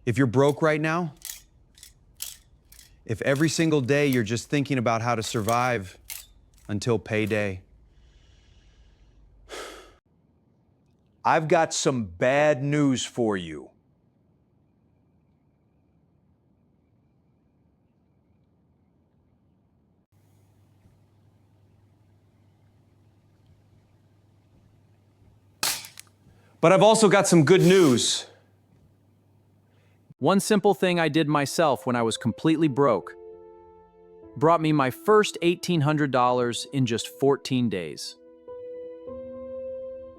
If you're broke right now, if every single day you're just thinking about how to survive until payday, I've got some bad news for you. But I've also got some good news. One simple thing I did myself when I was completely broke brought me my first $1,800 in just 14 days.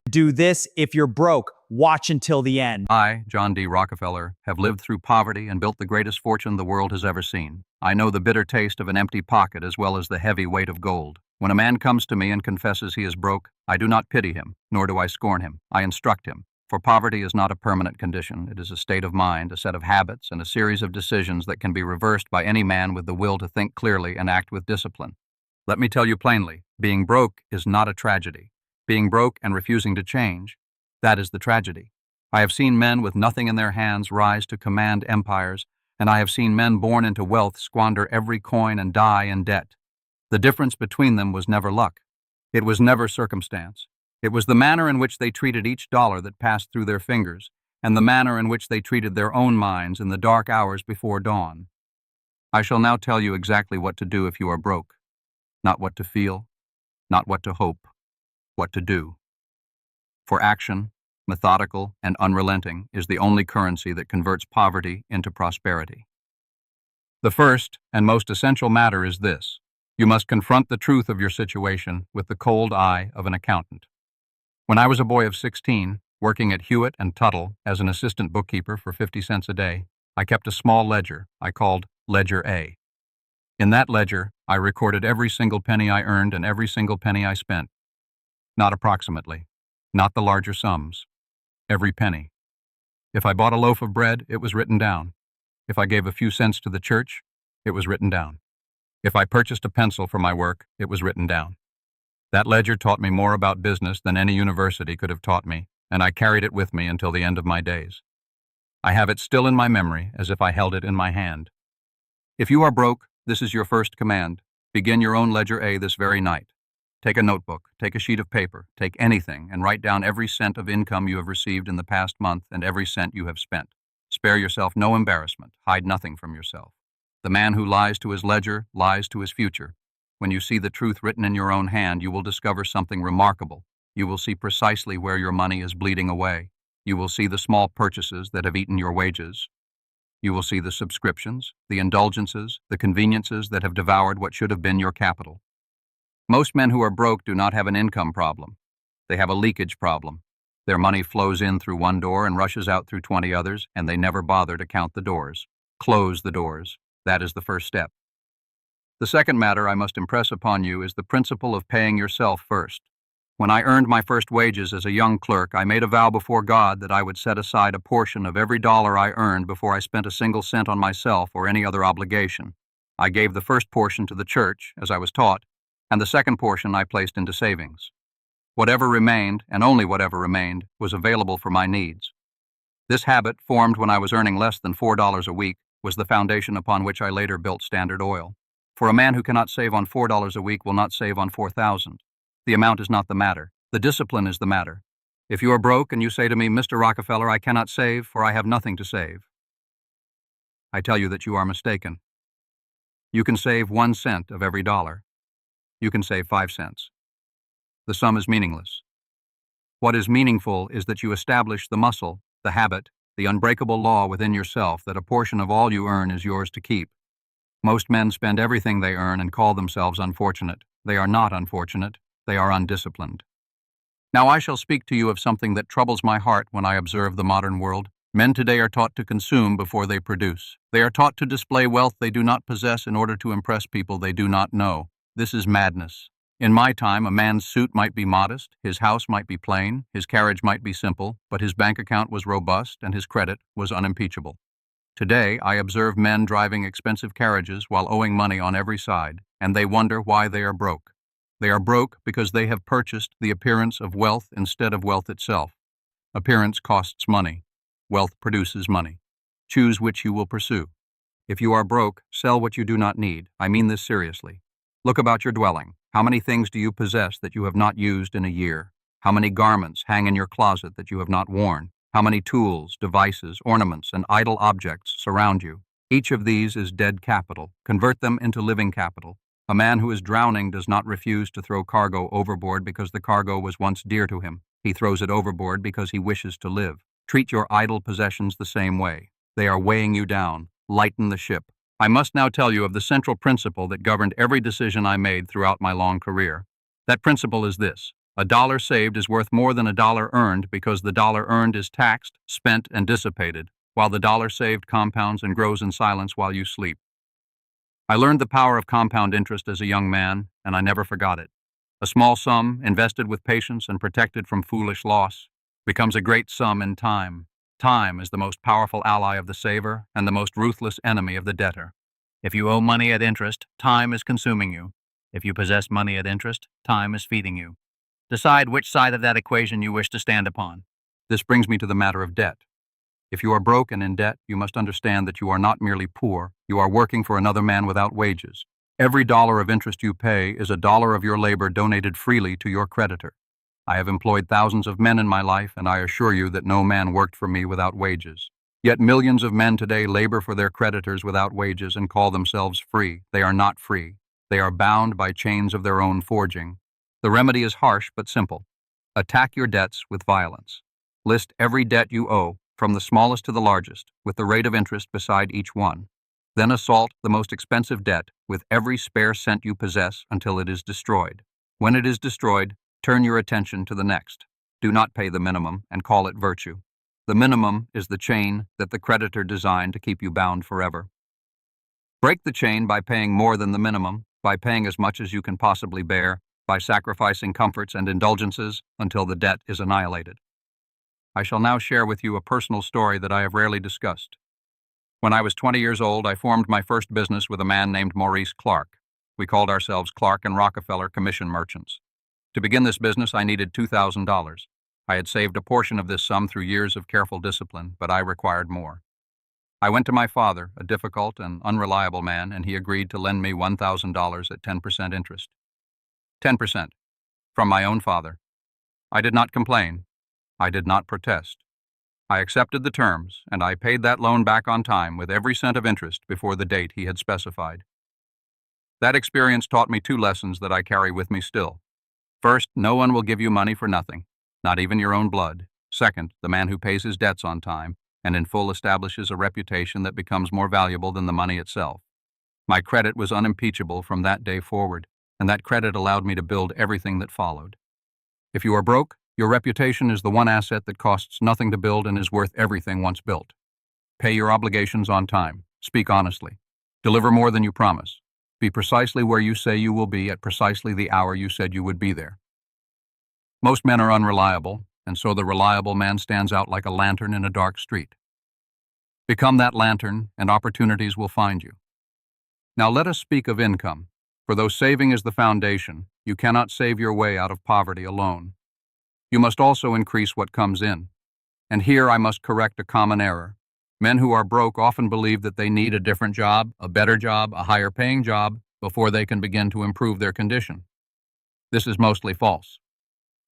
Do this if you're broke. Watch until the end. I, John D. Rockefeller, have lived through poverty and built the greatest fortune the world has ever seen. I know the bitter taste of an empty pocket as well as the heavy weight of gold. When a man comes to me and confesses he is broke, I do not pity him, nor do I scorn him. I instruct him. For poverty is not a permanent condition. It is a state of mind, a set of habits, and a series of decisions that can be reversed by any man with the will to think clearly and act with discipline. Let me tell you plainly, being broke is not a tragedy. Being broke and refusing to change, that is the tragedy. I have seen men with nothing in their hands rise to command empires, and I have seen men born into wealth squander every coin and die in debt. The difference between them was never luck. It was never circumstance. It was the manner in which they treated each dollar that passed through their fingers, and the manner in which they treated their own minds in the dark hours before dawn. I shall now tell you exactly what to do if you are broke. Not what to feel, not what to hope, what to do. For action, methodical and unrelenting, is the only currency that converts poverty into prosperity. The first and most essential matter is this: you must confront the truth of your situation with the cold eye of an accountant. When I was a boy of 16, working at Hewitt and Tuttle as an assistant bookkeeper for 50 cents a day, I kept a small ledger I called Ledger A. In that ledger, I recorded every single penny I earned and every single penny I spent. Not approximately, not the larger sums. Every penny. If I bought a loaf of bread, it was written down. If I gave a few cents to the church, it was written down. If I purchased a pencil for my work, it was written down. That ledger taught me more about business than any university could have taught me, and I carried it with me until the end of my days. I have it still in my memory as if I held it in my hand. If you are broke, this is your first command. Begin your own Ledger A this very night. Take a notebook, take a sheet of paper, take anything, and write down every cent of income you have received in the past month and every cent you have spent. Spare yourself no embarrassment. Hide nothing from yourself. The man who lies to his ledger lies to his future. When you see the truth written in your own hand, you will discover something remarkable. You will see precisely where your money is bleeding away. You will see the small purchases that have eaten your wages. You will see the subscriptions, the indulgences, the conveniences that have devoured what should have been your capital. Most men who are broke do not have an income problem. They have a leakage problem. Their money flows in through one door and rushes out through 20 others, and they never bother to count the doors. Close the doors. That is the first step. The second matter I must impress upon you is the principle of paying yourself first. When I earned my first wages as a young clerk, I made a vow before God that I would set aside a portion of every dollar I earned before I spent a single cent on myself or any other obligation. I gave the first portion to the church, as I was taught, and the second portion I placed into savings. Whatever remained, and only whatever remained, was available for my needs. This habit, formed when I was earning less than $4 a week, was the foundation upon which I later built Standard Oil. For a man who cannot save on $4 a week will not save on 4,000. The amount is not the matter. The discipline is the matter. If you are broke and you say to me, Mr. Rockefeller, I cannot save, for I have nothing to save, I tell you that you are mistaken. You can save 1 cent of every dollar. You can save 5 cents. The sum is meaningless. What is meaningful is that you establish the muscle, the habit, the unbreakable law within yourself that a portion of all you earn is yours to keep. Most men spend everything they earn and call themselves unfortunate. They are not unfortunate. They are undisciplined. Now I shall speak to you of something that troubles my heart when I observe the modern world. Men today are taught to consume before they produce. They are taught to display wealth they do not possess in order to impress people they do not know. This is madness. In my time, a man's suit might be modest, his house might be plain, his carriage might be simple, but his bank account was robust and his credit was unimpeachable. Today, I observe men driving expensive carriages while owing money on every side, and they wonder why they are broke. They are broke because they have purchased the appearance of wealth instead of wealth itself. Appearance costs money. Wealth produces money. Choose which you will pursue. If you are broke, sell what you do not need. I mean this seriously. Look about your dwelling. How many things do you possess that you have not used in a year? How many garments hang in your closet that you have not worn? How many tools, devices, ornaments, and idle objects surround you? Each of these is dead capital. Convert them into living capital. A man who is drowning does not refuse to throw cargo overboard because the cargo was once dear to him. He throws it overboard because he wishes to live. Treat your idle possessions the same way. They are weighing you down. Lighten the ship. I must now tell you of the central principle that governed every decision I made throughout my long career. That principle is this: a dollar saved is worth more than a dollar earned because the dollar earned is taxed, spent, and dissipated, while the dollar saved compounds and grows in silence while you sleep. I learned the power of compound interest as a young man, and I never forgot it. A small sum, invested with patience and protected from foolish loss, becomes a great sum in time. Time is the most powerful ally of the saver and the most ruthless enemy of the debtor. If you owe money at interest, time is consuming you. If you possess money at interest, time is feeding you. Decide which side of that equation you wish to stand upon. This brings me to the matter of debt. If you are broke and in debt, you must understand that you are not merely poor, you are working for another man without wages. Every dollar of interest you pay is a dollar of your labor donated freely to your creditor. I have employed thousands of men in my life, and I assure you that no man worked for me without wages. Yet millions of men today labor for their creditors without wages and call themselves free. They are not free. They are bound by chains of their own forging. The remedy is harsh but simple. Attack your debts with violence. List every debt you owe, from the smallest to the largest, with the rate of interest beside each one. Then assault the most expensive debt with every spare cent you possess until it is destroyed. When it is destroyed, turn your attention to the next. Do not pay the minimum and call it virtue. The minimum is the chain that the creditor designed to keep you bound forever. Break the chain by paying more than the minimum, by paying as much as you can possibly bear, by sacrificing comforts and indulgences until the debt is annihilated. I shall now share with you a personal story that I have rarely discussed. When I was 20 years old, I formed my first business with a man named Maurice Clark. We called ourselves Clark and Rockefeller Commission Merchants. To begin this business, I needed $2,000. I had saved a portion of this sum through years of careful discipline, but I required more. I went to my father, a difficult and unreliable man, and he agreed to lend me $1,000 at 10% interest. 10%. From my own father. I did not complain. I did not protest. I accepted the terms, and I paid that loan back on time with every cent of interest before the date he had specified. That experience taught me two lessons that I carry with me still. First, no one will give you money for nothing, not even your own blood. Second, the man who pays his debts on time and in full establishes a reputation that becomes more valuable than the money itself. My credit was unimpeachable from that day forward, and that credit allowed me to build everything that followed. If you are broke, your reputation is the one asset that costs nothing to build and is worth everything once built. Pay your obligations on time. Speak honestly. Deliver more than you promise. Be precisely where you say you will be at precisely the hour you said you would be there. Most men are unreliable, and so the reliable man stands out like a lantern in a dark street. Become that lantern, and opportunities will find you. Now let us speak of income, for though saving is the foundation, you cannot save your way out of poverty alone. You must also increase what comes in. And here I must correct a common error. Men who are broke often believe that they need a different job, a better job, a higher paying job, before they can begin to improve their condition. This is mostly false.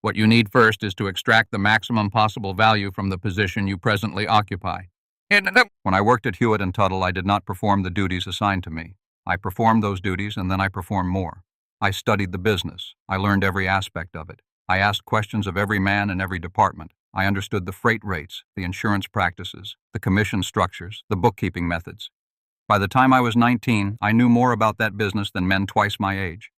What you need first is to extract the maximum possible value from the position you presently occupy. When I worked at Hewitt & Tuttle, I did not perform the duties assigned to me. I performed those duties and then I performed more. I studied the business. I learned every aspect of it. I asked questions of every man in every department. I understood the freight rates, the insurance practices, the commission structures, the bookkeeping methods. By the time I was 19, I knew more about that business than men twice my age.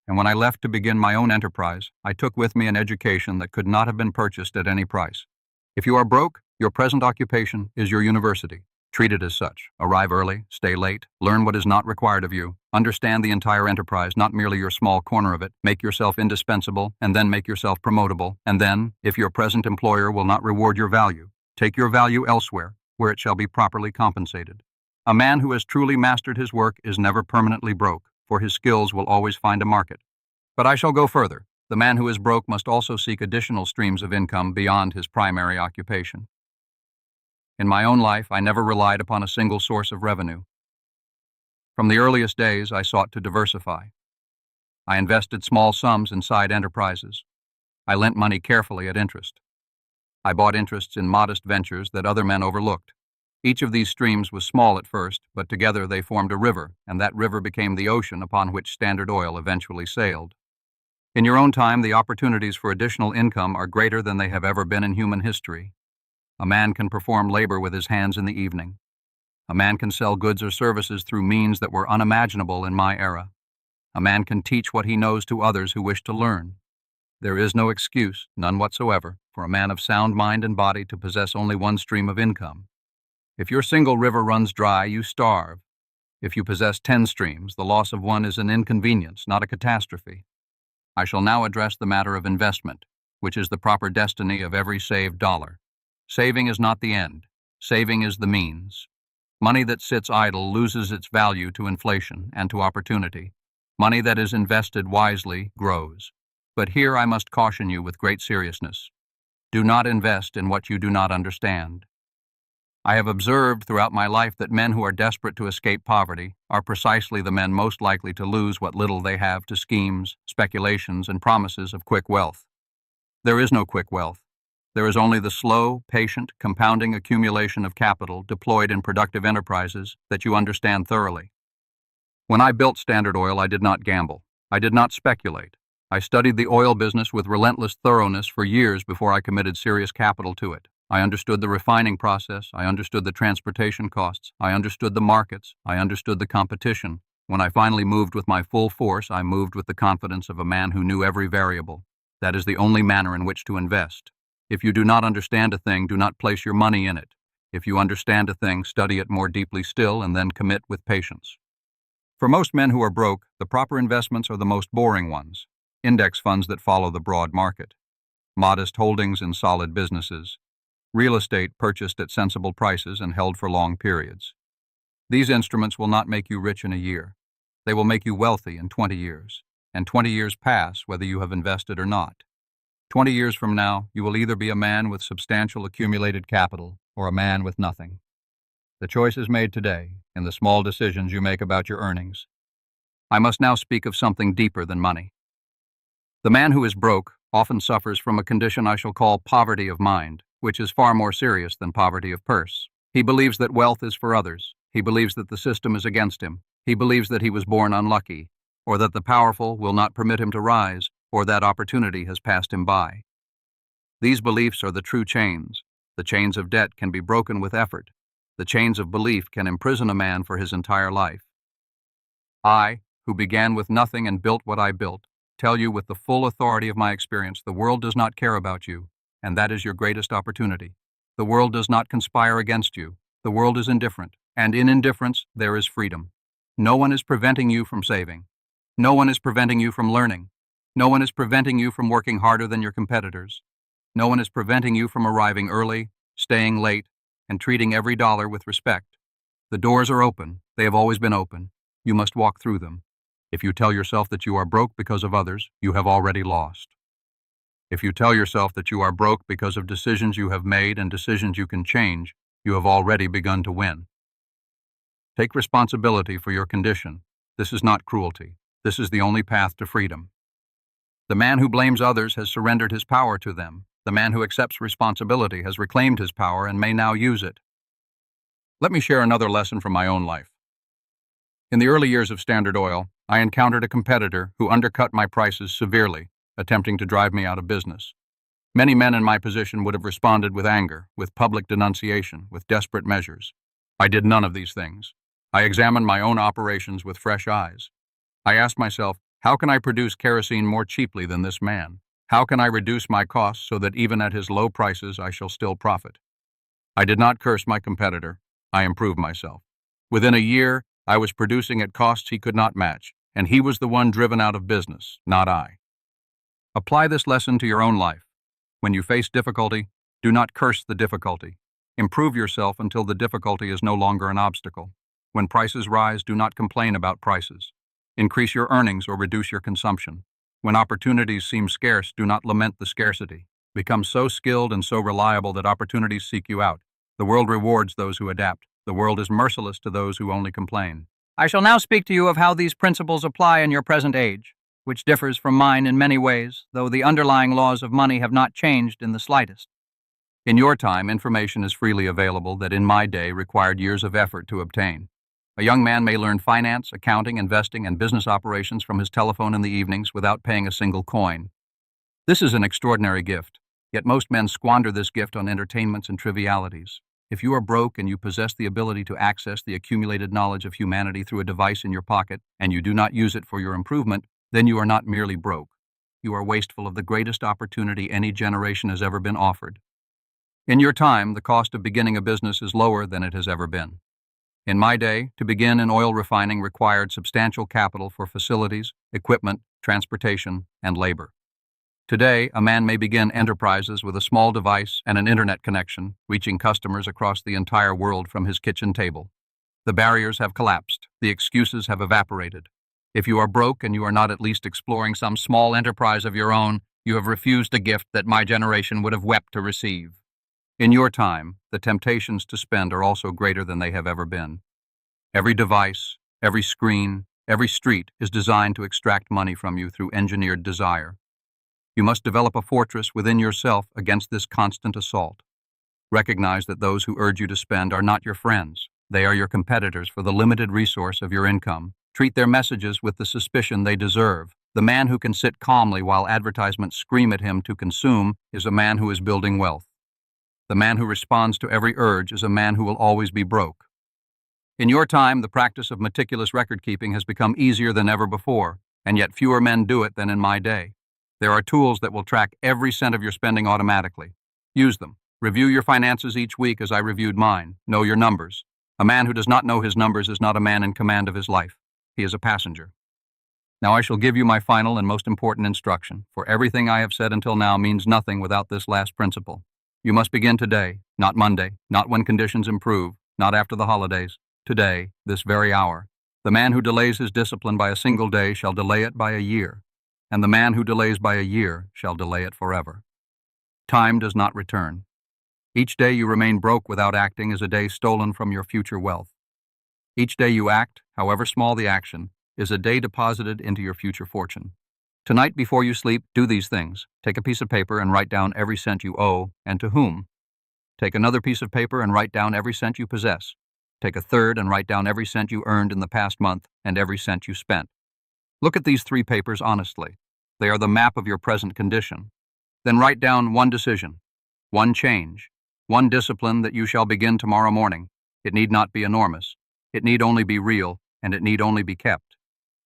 And when I left to begin my own enterprise, I took with me an education that could not have been purchased at any price. If you are broke, your present occupation is your university. Treat it as such. Arrive early, stay late, learn what is not required of you, understand the entire enterprise, not merely your small corner of it, make yourself indispensable, and then make yourself promotable, and then, if your present employer will not reward your value, take your value elsewhere, where it shall be properly compensated. A man who has truly mastered his work is never permanently broke, for his skills will always find a market. But I shall go further. The man who is broke must also seek additional streams of income beyond his primary occupation. In my own life, I never relied upon a single source of revenue. From the earliest days, I sought to diversify. I invested small sums in side enterprises. I lent money carefully at interest. I bought interests in modest ventures that other men overlooked. Each of these streams was small at first, but together they formed a river, and that river became the ocean upon which Standard Oil eventually sailed. In your own time, the opportunities for additional income are greater than they have ever been in human history. A man can perform labor with his hands in the evening. A man can sell goods or services through means that were unimaginable in my era. A man can teach what he knows to others who wish to learn. There is no excuse, none whatsoever, for a man of sound mind and body to possess only one stream of income. If your single river runs dry, you starve. If you possess 10 streams, the loss of one is an inconvenience, not a catastrophe. I shall now address the matter of investment, which is the proper destiny of every saved dollar. Saving is not the end. Saving is the means. Money that sits idle loses its value to inflation and to opportunity. Money that is invested wisely grows. But here I must caution you with great seriousness. Do not invest in what you do not understand. I have observed throughout my life that men who are desperate to escape poverty are precisely the men most likely to lose what little they have to schemes, speculations, and promises of quick wealth. There is no quick wealth. There is only the slow, patient, compounding accumulation of capital deployed in productive enterprises that you understand thoroughly. When I built Standard Oil, I did not gamble. I did not speculate. I studied the oil business with relentless thoroughness for years before I committed serious capital to it. I understood the refining process, I understood the transportation costs, I understood the markets, I understood the competition. When I finally moved with my full force, I moved with the confidence of a man who knew every variable. That is the only manner in which to invest. If you do not understand a thing, do not place your money in it. If you understand a thing, study it more deeply still and then commit with patience. For most men who are broke, the proper investments are the most boring ones. Index funds that follow the broad market. Modest holdings in solid businesses. Real estate purchased at sensible prices and held for long periods. These instruments will not make you rich in a year. They will make you wealthy in 20 years. And 20 years pass whether you have invested or not. 20 years from now, you will either be a man with substantial accumulated capital or a man with nothing. The choice is made today in the small decisions you make about your earnings. I must now speak of something deeper than money. The man who is broke often suffers from a condition I shall call poverty of mind, which is far more serious than poverty of purse. He believes that wealth is for others. He believes that the system is against him. He believes that he was born unlucky, or that the powerful will not permit him to rise, or that opportunity has passed him by. These beliefs are the true chains. The chains of debt can be broken with effort. The chains of belief can imprison a man for his entire life. I, who began with nothing and built what I built, tell you with the full authority of my experience, the world does not care about you, and that is your greatest opportunity. The world does not conspire against you. The world is indifferent, and in indifference there is freedom. No one is preventing you from saving. No one is preventing you from learning. No one is preventing you from working harder than your competitors. No one is preventing you from arriving early, staying late, and treating every dollar with respect. The doors are open. They have always been open. You must walk through them. If you tell yourself that you are broke because of others, you have already lost. If you tell yourself that you are broke because of decisions you have made and decisions you can change, you have already begun to win. Take responsibility for your condition. This is not cruelty. This is the only path to freedom. The man who blames others has surrendered his power to them. The man who accepts responsibility has reclaimed his power and may now use it. Let me share another lesson from my own life. In the early years of Standard Oil, I encountered a competitor who undercut my prices severely, attempting to drive me out of business. Many men in my position would have responded with anger, with public denunciation, with desperate measures. I did none of these things. I examined my own operations with fresh eyes. I asked myself, how can I produce kerosene more cheaply than this man? How can I reduce my costs so that even at his low prices I shall still profit? I did not curse my competitor. I improved myself. Within a year, I was producing at costs he could not match, and he was the one driven out of business, not I. Apply this lesson to your own life. When you face difficulty, do not curse the difficulty. Improve yourself until the difficulty is no longer an obstacle. When prices rise, do not complain about prices. Increase your earnings or reduce your consumption. When opportunities seem scarce, do not lament the scarcity. Become so skilled and so reliable that opportunities seek you out. The world rewards those who adapt. The world is merciless to those who only complain. I shall now speak to you of how these principles apply in your present age, which differs from mine in many ways, though the underlying laws of money have not changed in the slightest. In your time, information is freely available that in my day required years of effort to obtain. A young man may learn finance, accounting, investing, and business operations from his telephone in the evenings without paying a single coin. This is an extraordinary gift, yet most men squander this gift on entertainments and trivialities. If you are broke and you possess the ability to access the accumulated knowledge of humanity through a device in your pocket, and you do not use it for your improvement, then you are not merely broke. You are wasteful of the greatest opportunity any generation has ever been offered. In your time, the cost of beginning a business is lower than it has ever been. In my day, to begin in oil refining required substantial capital for facilities, equipment, transportation, and labor. Today, a man may begin enterprises with a small device and an internet connection, reaching customers across the entire world from his kitchen table. The barriers have collapsed. The excuses have evaporated. If you are broke and you are not at least exploring some small enterprise of your own, you have refused a gift that my generation would have wept to receive. In your time, the temptations to spend are also greater than they have ever been. Every device, every screen, every street is designed to extract money from you through engineered desire. You must develop a fortress within yourself against this constant assault. Recognize that those who urge you to spend are not your friends. They are your competitors for the limited resource of your income. Treat their messages with the suspicion they deserve. The man who can sit calmly while advertisements scream at him to consume is a man who is building wealth. The man who responds to every urge is a man who will always be broke. In your time, the practice of meticulous record-keeping has become easier than ever before, and yet fewer men do it than in my day. There are tools that will track every cent of your spending automatically. Use them. Review your finances each week as I reviewed mine. Know your numbers. A man who does not know his numbers is not a man in command of his life. He is a passenger. Now I shall give you my final and most important instruction, for everything I have said until now means nothing without this last principle. You must begin today, not Monday, not when conditions improve, not after the holidays. Today, this very hour. The man who delays his discipline by a single day shall delay it by a year, and the man who delays by a year shall delay it forever. Time does not return. Each day you remain broke without acting is a day stolen from your future wealth. Each day you act, however small the action, is a day deposited into your future fortune. Tonight before you sleep, do these things. Take a piece of paper and write down every cent you owe and to whom. Take another piece of paper and write down every cent you possess. Take a third and write down every cent you earned in the past month and every cent you spent. Look at these 3 papers honestly. They are the map of your present condition. Then write down one decision, one change, one discipline that you shall begin tomorrow morning. It need not be enormous. It need only be real, and it need only be kept.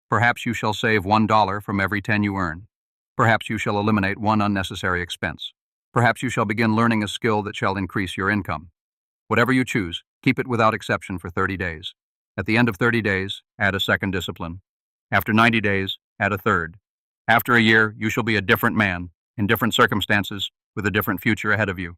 Perhaps you shall save $1 from every 10 you earn. Perhaps you shall eliminate one unnecessary expense. Perhaps you shall begin learning a skill that shall increase your income. Whatever you choose, keep it without exception for 30 days. At the end of 30 days, add a second discipline. After 90 days, add a third. After a year, you shall be a different man, in different circumstances, with a different future ahead of you.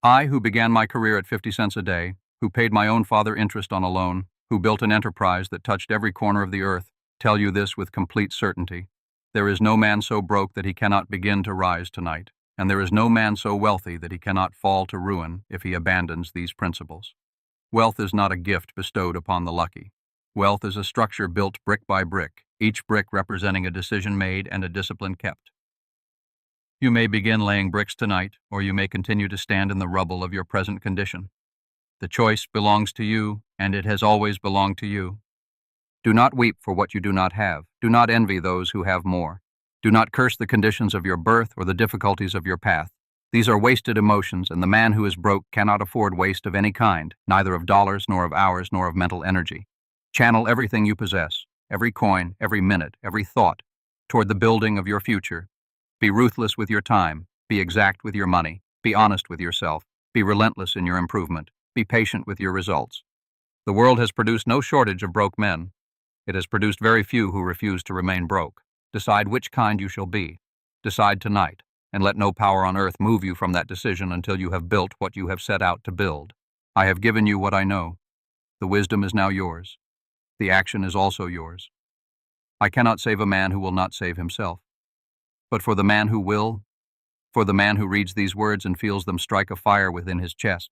I, who began my career at 50 cents a day, who paid my own father interest on a loan, who built an enterprise that touched every corner of the earth, tell you this with complete certainty. There is no man so broke that he cannot begin to rise tonight, and there is no man so wealthy that he cannot fall to ruin if he abandons these principles. Wealth is not a gift bestowed upon the lucky. Wealth is a structure built brick by brick, each brick representing a decision made and a discipline kept. You may begin laying bricks tonight, or you may continue to stand in the rubble of your present condition. The choice belongs to you, and it has always belonged to you. Do not weep for what you do not have. Do not envy those who have more. Do not curse the conditions of your birth or the difficulties of your path. These are wasted emotions, and the man who is broke cannot afford waste of any kind, neither of dollars, nor of hours, nor of mental energy. Channel everything you possess, every coin, every minute, every thought, toward the building of your future. Be ruthless with your time. Be exact with your money. Be honest with yourself. Be relentless in your improvement. Be patient with your results. The world has produced no shortage of broke men. It has produced very few who refuse to remain broke. Decide which kind you shall be. Decide tonight, and let no power on earth move you from that decision until you have built what you have set out to build. I have given you what I know. The wisdom is now yours. The action is also yours. I cannot save a man who will not save himself. But for the man who will, for the man who reads these words and feels them strike a fire within his chest,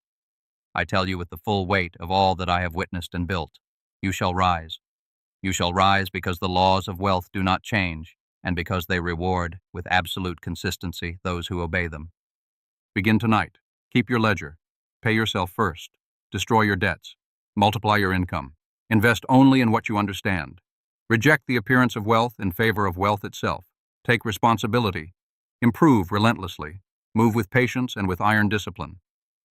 I tell you with the full weight of all that I have witnessed and built. You shall rise. You shall rise because the laws of wealth do not change, and because they reward, with absolute consistency, those who obey them. Begin tonight. Keep your ledger. Pay yourself first. Destroy your debts. Multiply your income. Invest only in what you understand. Reject the appearance of wealth in favor of wealth itself. Take responsibility. Improve relentlessly. Move with patience and with iron discipline.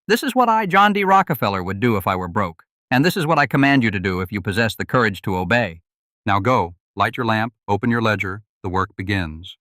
This is what I, John D. Rockefeller, would do if I were broke. And this is what I command you to do if you possess the courage to obey. Now go, light your lamp, open your ledger, the work begins.